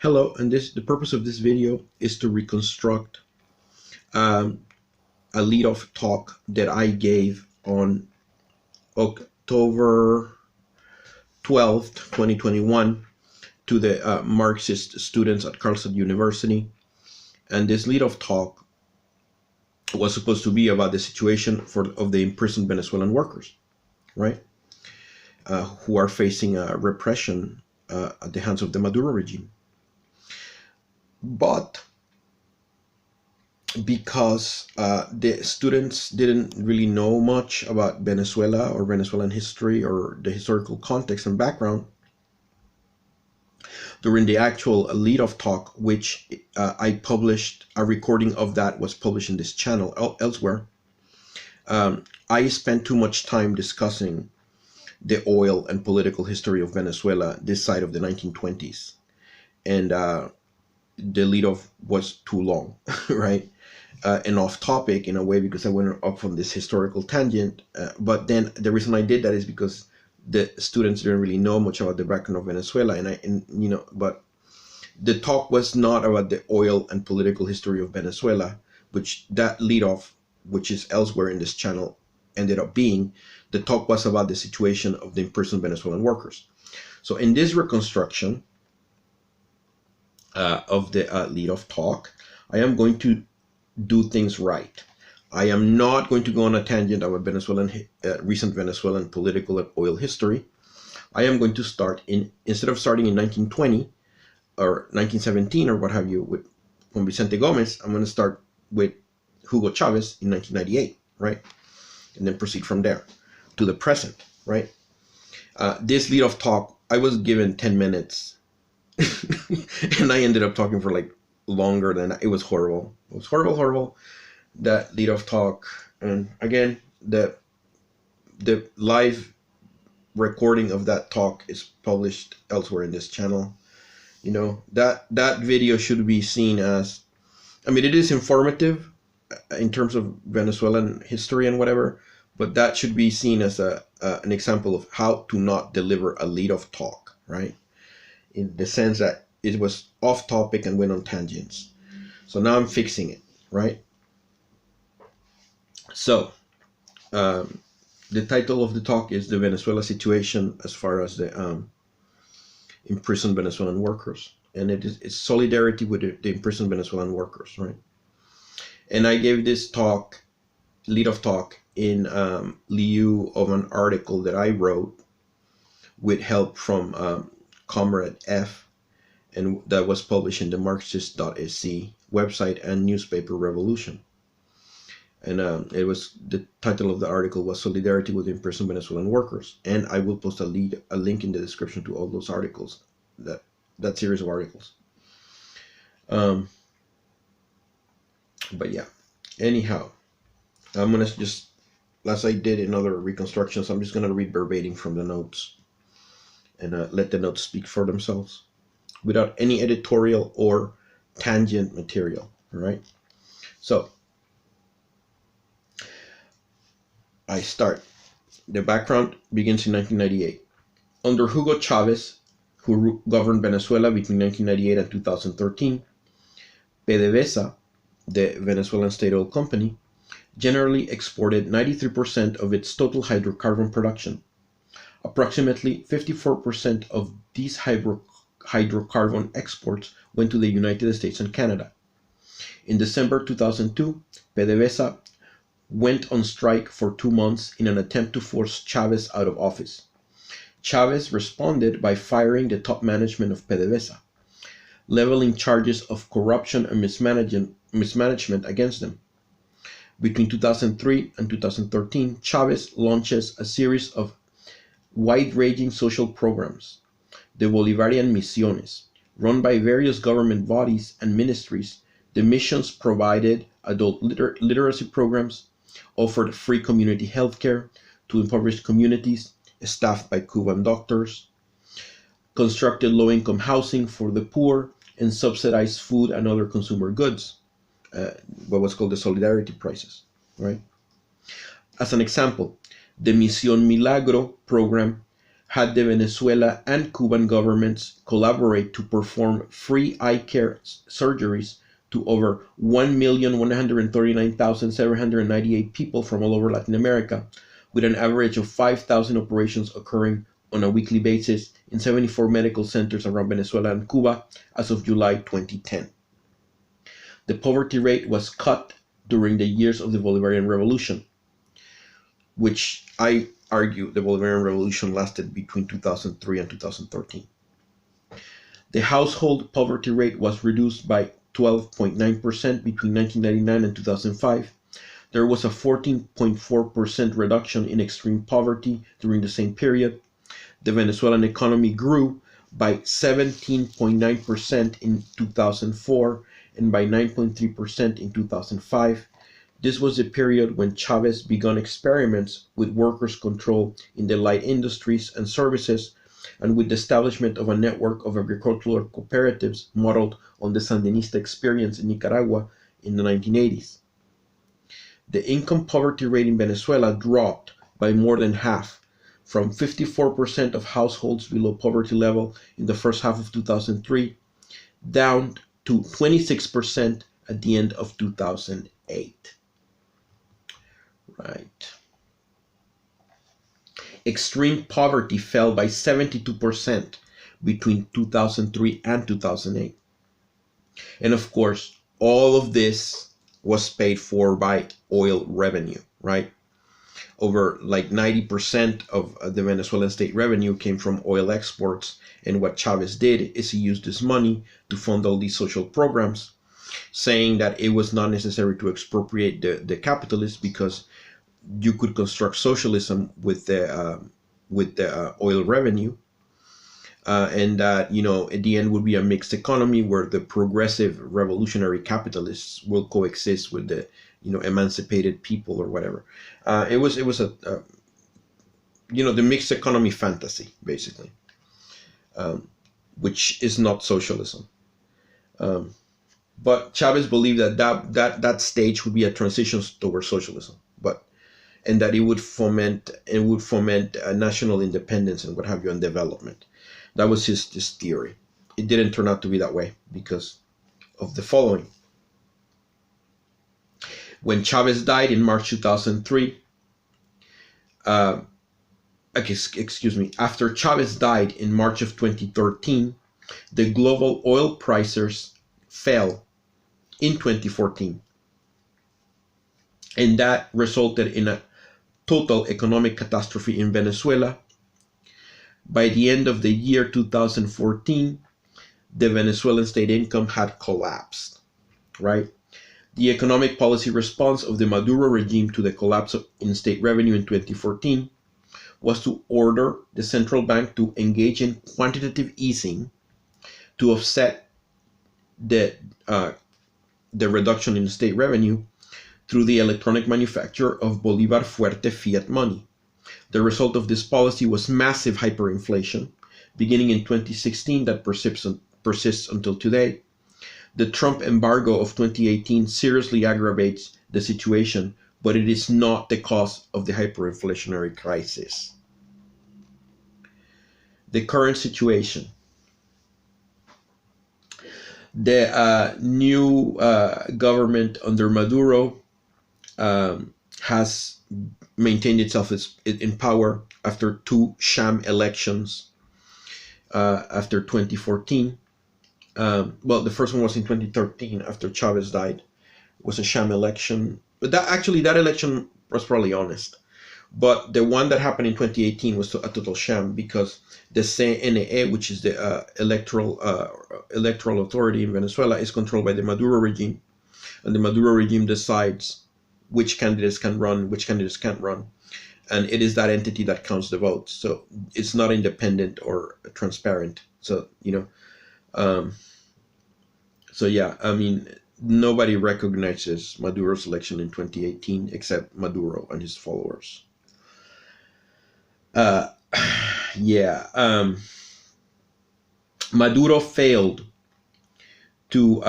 Hello, and the purpose of this video is to reconstruct um, a lead-off talk that I gave on October 12th, 2021 to the Marxist students at Carlson University. And this lead-off talk was supposed to be about the situation of the imprisoned Venezuelan workers, right? Who are facing repression at the hands of the Maduro regime. But because the students didn't really know much about Venezuela or Venezuelan history or the historical context and background, during the actual lead-off talk, which I published, a recording of that was published in this channel elsewhere, I spent too much time discussing the oil and political history of Venezuela this side of the 1920s. And the lead-off was too long, right? And off topic in a way because I went off on this historical tangent. But then the reason I did that is because the students didn't really know much about the background of Venezuela, but the talk was not about the oil and political history of Venezuela, which that lead-off, which is elsewhere in this channel, ended up being. The talk was about the situation of the imprisoned Venezuelan workers. So in this reconstruction of the lead-off talk, I am going to do things right. I am not going to go on a tangent about recent Venezuelan political and oil history. I am going to start instead of starting in 1920 or 1917 or what have you with Juan Vicente Gomez, I'm going to start with Hugo Chavez in 1998, right? And then proceed from there to the present, right? This lead-off talk, I was given 10 minutes and I ended up talking for like longer than that. It was horrible. It was horrible. That lead-off talk. And again, the live recording of that talk is published elsewhere in this channel. You know, that video should be seen as, I mean, it is informative in terms of Venezuelan history and whatever, but that should be seen as an example of how to not deliver a lead-off talk, right? In the sense that it was off topic and went on tangents. So now I'm fixing it, right? So the title of the talk is The Venezuela Situation as far as the imprisoned Venezuelan workers. And it's solidarity with the imprisoned Venezuelan workers, right? And I gave this talk, lead-off talk, in lieu of an article that I wrote with help from Comrade F, and that was published in the Marxist.sc website and newspaper Revolution. And it was, the title of the article was Solidarity with the Imprisoned Venezuelan Workers. And I will post a link in the description to all those articles, that series of articles. But yeah, anyhow, I'm gonna just, as I did in other reconstructions, I'm just gonna read verbatim from the notes and let the notes speak for themselves without any editorial or tangent material, all right? So, I start. The background begins in 1998. Under Hugo Chavez, who governed Venezuela between 1998 and 2013, PDVSA, the Venezuelan state oil company, generally exported 93% of its total hydrocarbon production. Approximately 54% of these hydrocarbon exports went to the United States and Canada. In December 2002, PDVSA went on strike for 2 months in an attempt to force Chavez out of office. Chavez responded by firing the top management of PDVSA, leveling charges of corruption and mismanagement against them. Between 2003 and 2013, Chavez launches a series of wide-ranging social programs, the Bolivarian Misiones, run by various government bodies and ministries. The missions provided adult literacy programs, offered free community health care to impoverished communities, staffed by Cuban doctors, constructed low-income housing for the poor, and subsidized food and other consumer goods, what was called the Solidarity prices, right? As an example, the Misión Milagro program had the Venezuela and Cuban governments collaborate to perform free eye care surgeries to over 1,139,798 people from all over Latin America, with an average of 5,000 operations occurring on a weekly basis in 74 medical centers around Venezuela and Cuba as of July 2010. The poverty rate was cut during the years of the Bolivarian Revolution, which I argue the Bolivarian Revolution lasted between 2003 and 2013. The household poverty rate was reduced by 12.9% between 1999 and 2005. There was a 14.4% reduction in extreme poverty during the same period. The Venezuelan economy grew by 17.9% in 2004 and by 9.3% in 2005. This was the period when Chavez began experiments with workers' control in the light industries and services, and with the establishment of a network of agricultural cooperatives modeled on the Sandinista experience in Nicaragua in the 1980s. The income poverty rate in Venezuela dropped by more than half, from 54% of households below poverty level in the first half of 2003, down to 26% at the end of 2008. Right. Extreme poverty fell by 72% between 2003 and 2008. And of course, all of this was paid for by oil revenue, right? Over like 90% of the Venezuelan state revenue came from oil exports. And what Chavez did is he used this money to fund all these social programs, saying that it was not necessary to expropriate the capitalists because you could construct socialism with the oil revenue, and that, you know, at the end would be a mixed economy where the progressive revolutionary capitalists will coexist with the, you know, emancipated people or whatever. It was a you know, the mixed economy fantasy basically, which is not socialism. But Chavez believed that stage would be a transition towards socialism, and that it would foment national independence and what have you, and development. That was his theory. It didn't turn out to be that way because of the following. When Chavez died in March 2003, after Chavez died in March of 2013, the global oil prices fell in 2014. And that resulted in a total economic catastrophe in Venezuela. By the end of the year 2014, the Venezuelan state income had collapsed, right? The economic policy response of the Maduro regime to the collapse in state revenue in 2014 was to order the central bank to engage in quantitative easing to offset the reduction in state revenue through the electronic manufacture of Bolivar Fuerte fiat money. The result of this policy was massive hyperinflation, beginning in 2016 that persists until today. The Trump embargo of 2018 seriously aggravates the situation, but it is not the cause of the hyperinflationary crisis. The current situation. The new government under Maduro has maintained itself in power after two sham elections after 2014. Well, the first one was in 2013 after Chavez died. It was a sham election, but that election was probably honest. But the one that happened in 2018 was a total sham because the CNE, which is the electoral authority in Venezuela, is controlled by the Maduro regime, and the Maduro regime decides which candidates can run, which candidates can't run, and it is that entity that counts the votes. So it's not independent or transparent. So, you know, so yeah, I mean, nobody recognizes Maduro's election in 2018 except Maduro and his followers. Maduro failed to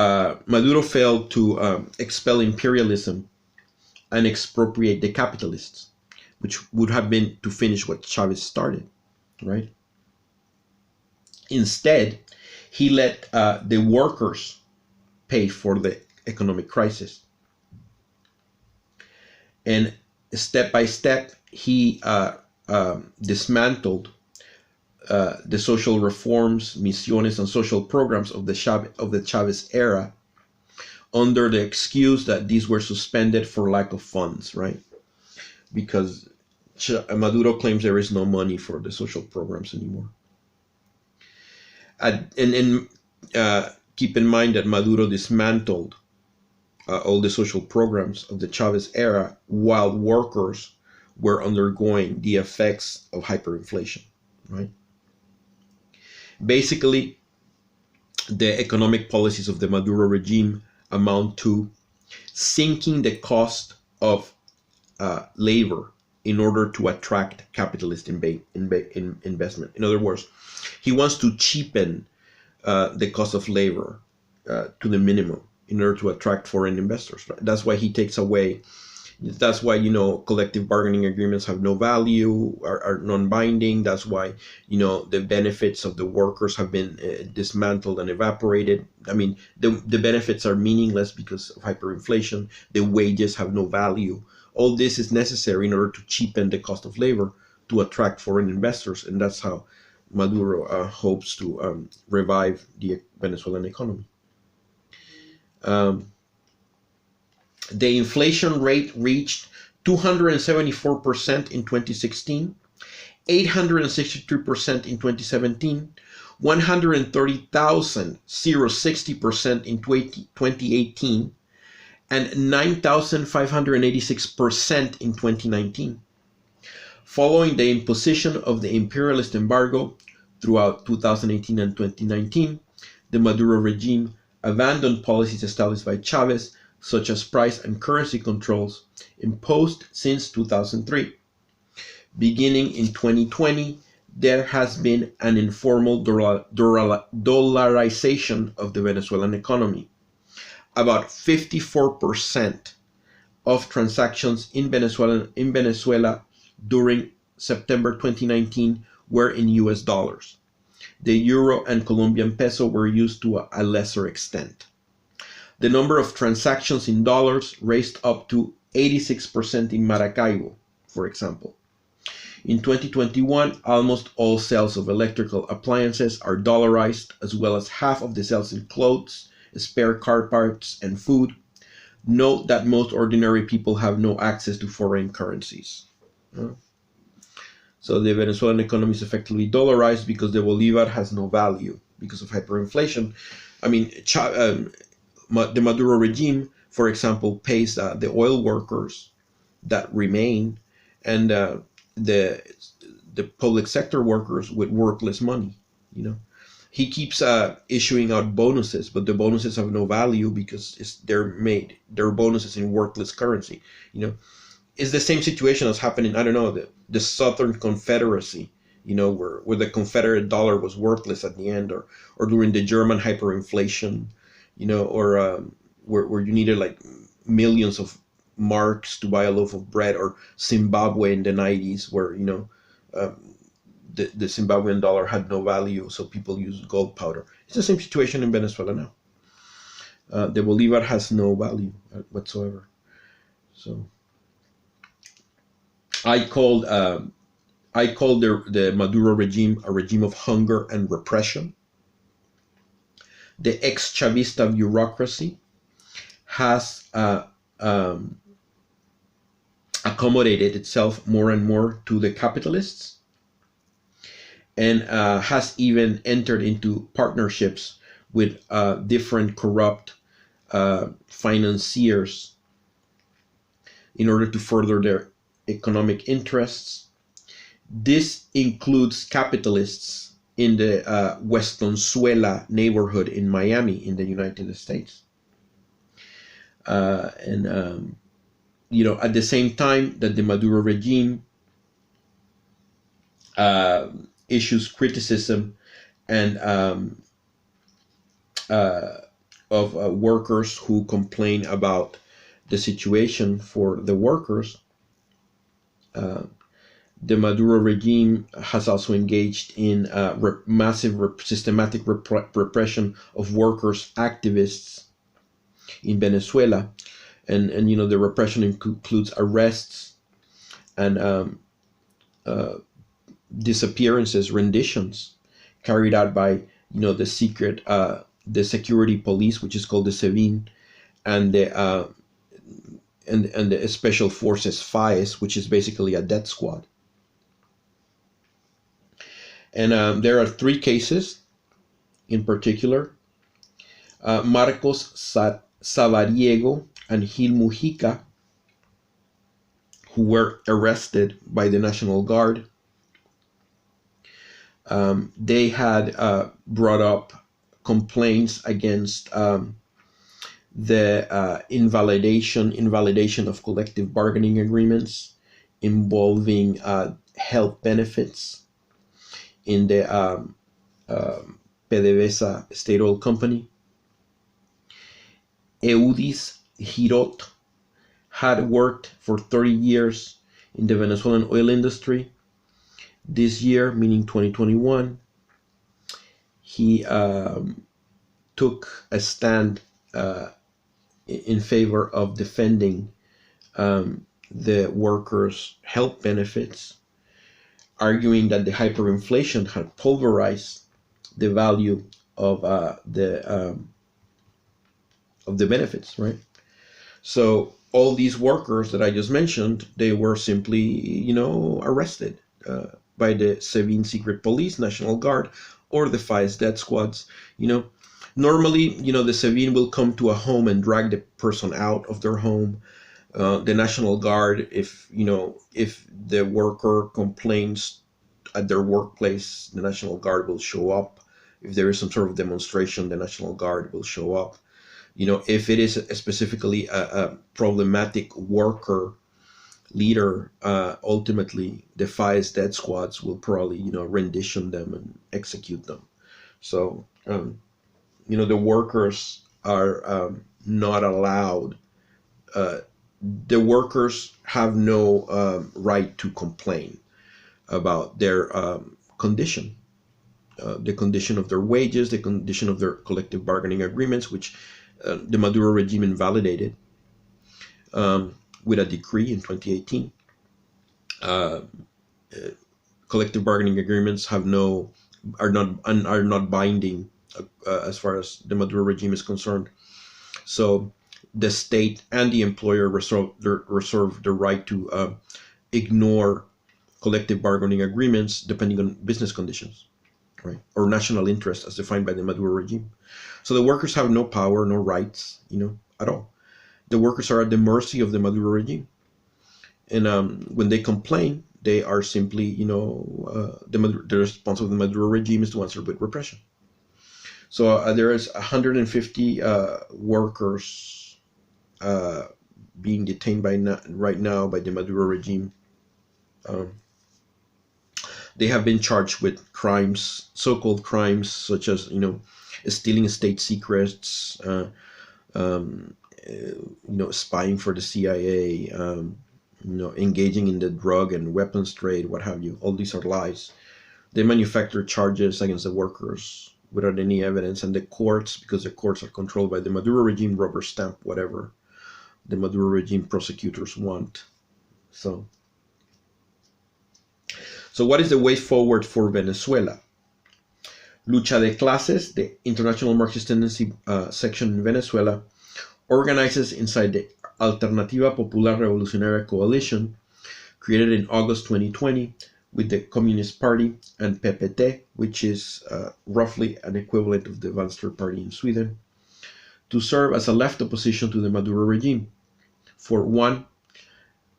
expel imperialism and expropriate the capitalists, which would have been to finish what Chavez started, right? Instead, he let the workers pay for the economic crisis. And step by step, he dismantled the social reforms, misiones, and social programs of the Chavez era under the excuse that these were suspended for lack of funds, right? Because Maduro claims there is no money for the social programs anymore. And keep in mind that Maduro dismantled all the social programs of the Chavez era while workers were undergoing the effects of hyperinflation, right? Basically, the economic policies of the Maduro regime amount to sinking the cost of labor in order to attract capitalist investment. In other words, he wants to cheapen the cost of labor to the minimum in order to attract foreign investors. Right? That's why he takes away. That's why, collective bargaining agreements have no value, are non-binding. That's why, the benefits of the workers have been dismantled and evaporated. I mean, the benefits are meaningless because of hyperinflation. The wages have no value. All this is necessary in order to cheapen the cost of labor to attract foreign investors. And that's how Maduro hopes to revive the Venezuelan economy. The inflation rate reached 274% in 2016, 863% in 2017, 130,060% in 2018, and 9,586% in 2019. Following the imposition of the imperialist embargo throughout 2018 and 2019, the Maduro regime abandoned policies established by Chavez, such as price and currency controls imposed since 2003. Beginning in 2020, there has been an informal dollarization of the Venezuelan economy. About 54% of transactions in Venezuela during September 2019 were in US dollars. The euro and Colombian peso were used to a lesser extent. The number of transactions in dollars raised up to 86% in Maracaibo, for example. In 2021, almost all sales of electrical appliances are dollarized, as well as half of the sales in clothes, spare car parts, and food. Note that most ordinary people have no access to foreign currencies. So the Venezuelan economy is effectively dollarized because the bolivar has no value because of hyperinflation. I mean, the Maduro regime, for example, pays the oil workers that remain and the public sector workers with worthless money. He keeps issuing out bonuses, but the bonuses have no value because they're bonuses in worthless currency. It's the same situation as happening, I don't know, the Southern Confederacy, where the Confederate dollar was worthless at the end, or during the German hyperinflation, or where you needed like millions of marks to buy a loaf of bread, or Zimbabwe in the 90s, where the Zimbabwean dollar had no value, so people used gold powder. It's the same situation in Venezuela now. The bolivar has no value whatsoever. So I called the Maduro regime a regime of hunger and repression. The ex-Chavista bureaucracy has accommodated itself more and more to the capitalists, and has even entered into partnerships with different corrupt financiers in order to further their economic interests. This includes capitalists in the Westonzuela neighborhood in Miami in the United States. At the same time that the Maduro regime issues criticism and of workers who complain about the situation for the workers, The Maduro regime has also engaged in massive systematic repression of workers, activists in Venezuela, and the repression includes arrests and disappearances, renditions carried out by the security police, which is called the SEBIN, and the special forces FAES, which is basically a death squad. And there are 3 cases in particular. Marcos Savariego and Gil Mujica, who were arrested by the National Guard. They had brought up complaints against the invalidation of collective bargaining agreements involving health benefits in the PDVSA state oil company. Eudis Girot had worked for 30 years in the Venezuelan oil industry. This year, meaning 2021, he took a stand in favor of defending the workers' health benefits, arguing that the hyperinflation had pulverized the value of the benefits, right? So all these workers that I just mentioned, they were simply, arrested by the SEBIN secret police, National Guard, or the FAES death squads. Normally, the SEBIN will come to a home and drag the person out of their home. The National Guard, if the worker complains at their workplace, the National Guard will show up. If there is some sort of demonstration, the National Guard will show up. If it is specifically a problematic worker leader, ultimately the FAES death squads will probably, rendition them and execute them. So, the workers are not allowed. The workers have no right to complain about their condition, the condition of their wages, the condition of their collective bargaining agreements, which the Maduro regime invalidated with a decree in 2018. Collective bargaining agreements are not binding as far as the Maduro regime is concerned. So the state and the employer reserve the right to ignore collective bargaining agreements depending on business conditions, right, or national interest as defined by the Maduro regime. So the workers have no power, no rights, at all. The workers are at the mercy of the Maduro regime, and when they complain, they are simply, the response of the Maduro regime is to answer with repression. So there is 150 workers being detained right now by the Maduro regime. They have been charged with crimes, so-called crimes, such as stealing state secrets, spying for the CIA, engaging in the drug and weapons trade, what have you. All these are lies. They manufacture charges against the workers without any evidence, and the courts, because the courts are controlled by the Maduro regime, rubber stamp whatever the Maduro regime prosecutors want. So what is the way forward for Venezuela? Lucha de Clases, the international Marxist tendency section in Venezuela, organizes inside the Alternativa Popular Revolucionaria Coalition, created in August 2020 with the Communist Party and PPT, which is roughly an equivalent of the Vänster Party in Sweden, to serve as a left opposition to the Maduro regime.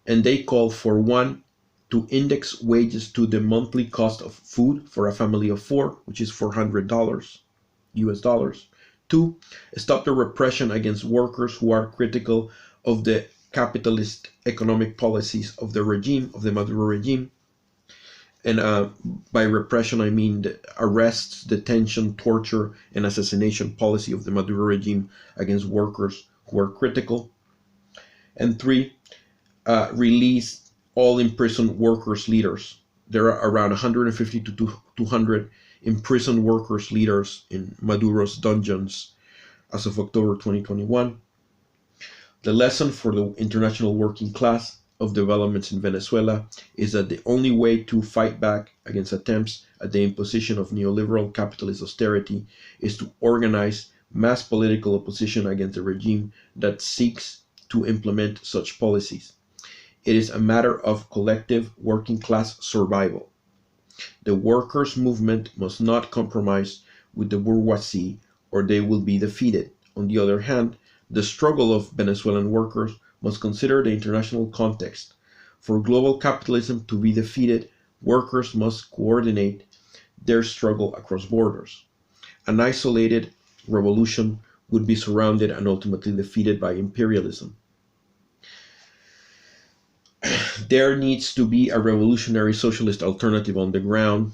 They call for one, to index wages to the monthly cost of food for a family of 4, which is $400 US dollars. 2, stop the repression against workers who are critical of the capitalist economic policies of the regime, of the Maduro regime. And by repression, I mean the arrests, detention, torture, and assassination policy of the Maduro regime against workers who are critical. And 3, release all imprisoned workers' leaders. There are around 150 to 200 imprisoned workers' leaders in Maduro's dungeons as of October 2021. The lesson for the international working class of developments in Venezuela is that the only way to fight back against attempts at the imposition of neoliberal capitalist austerity is to organize mass political opposition against the regime that seeks to implement such policies. It is a matter of collective working class survival. The workers' movement must not compromise with the bourgeoisie or they will be defeated. On the other hand, the struggle of Venezuelan workers must consider the international context. For global capitalism to be defeated, workers must coordinate their struggle across borders. An isolated revolution would be surrounded and ultimately defeated by imperialism. There needs to be a revolutionary socialist alternative on the ground,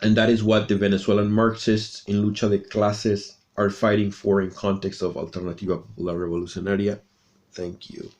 and that is what the Venezuelan Marxists in Lucha de Clases are fighting for in context of Alternativa Popular Revolucionaria. Thank you.